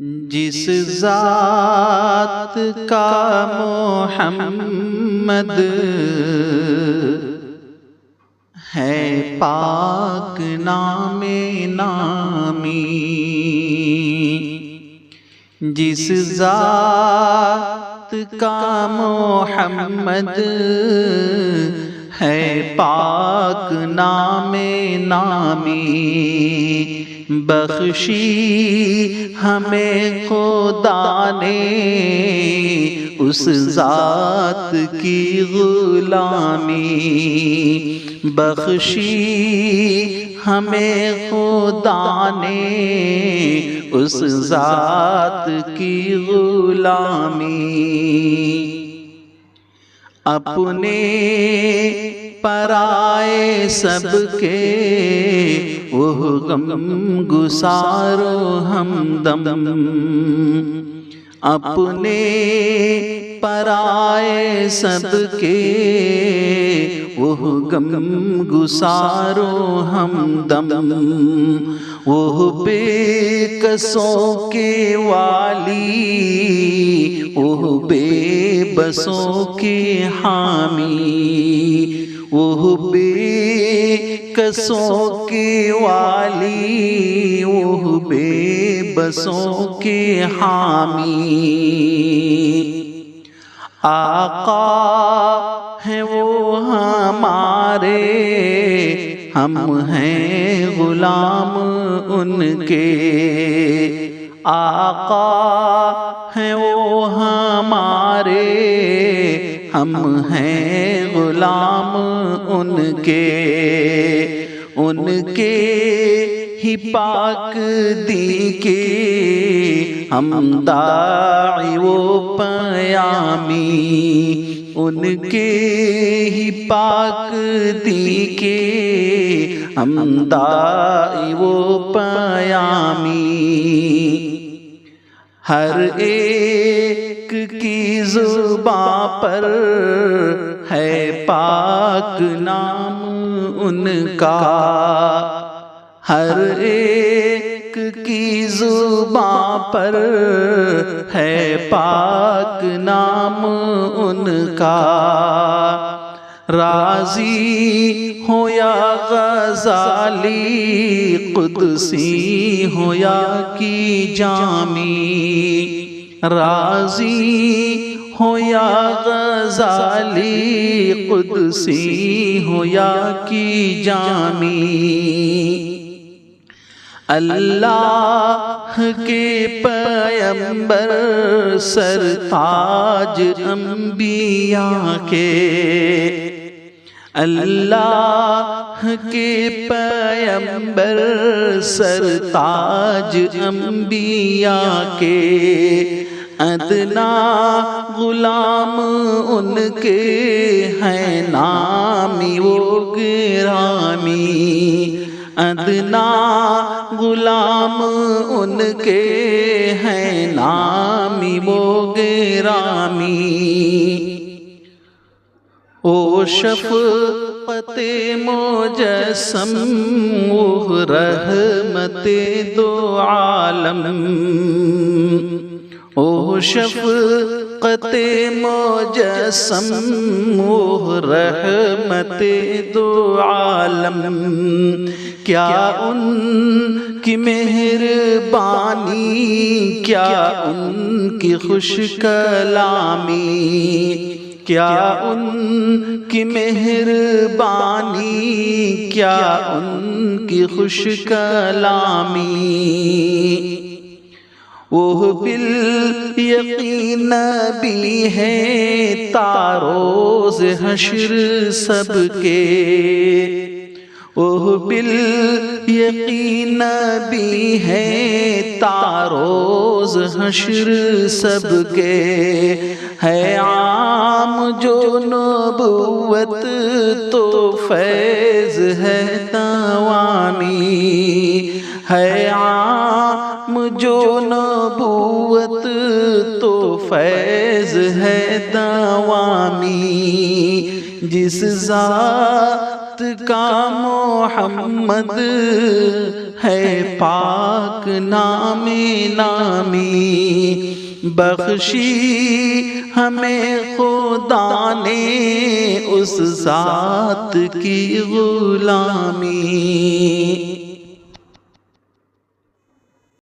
جس ذات کا محمد ہے پاک نام نامی، جس ذات کا محمد ہے پاک نام نامی، بخشی ہمیں خدا نے اس ذات کی غلامی، بخشی ہمیں خدا نے اس ذات کی غلامی، اپنے پرائے سب کے وہ غم گسارو ہمدم، اپنے پرائے سب کے وہ غم گسارو ہمدم، وہ بے کسوں کے والی، وہ بے بسوں کے حامی، وہ بے کسوں کے والی، وہ بے بسوں کے حامی، آقا ہیں وہ ہمارے، ہم ہیں غلام ان کے، آقا ہیں وہ ہمارے، ہم ہیں غلام ان کے ہی پاک دی کے ہم داعی و پیامی، ان کے ہی پاک دی کے ہم داعی و پیامی، ہر ایک کی زباں پر ہے پاک نام ان کا، ہر ایک کی زباں پر ہے پاک نام ان کا، راضی ہو یا غزالی، قدسی ہو یا کی جامی، راضی ہو یا غزالی، قدسی ہو یا کی جامی، اللہ کے پیغمبر سرتاج انبیاء کے، اللہ کے پیغمبر سرتاج انبیاء کے، ادنا غلام ان کے ہیں نامی و گرامی، ادنا غلام ان کے ہیں نامی و گرامی، او شفقت مجسم وہ رحمت دو عالم، او شفقت مجسم وہ رحمت دو عالم، کیا ان کی مہربانی، کیا ان کی خوش کلامی، کیا ان کی مہربانی، کیا ان کی خوش کلامی، وہ بالیقین نبی ہے تاروز حشر سب کے، وہ بالیقین نبی ہے تاروز حشر سب کے، ہے عام جو نبوت تو فیض ہے توامی، ہے عام جو نبوت تو فیض ہے دوامی، جس ذات کا محمد ہے پاک نام نامی، بخشی ہمیں خدا نے اس ذات کی غلامی۔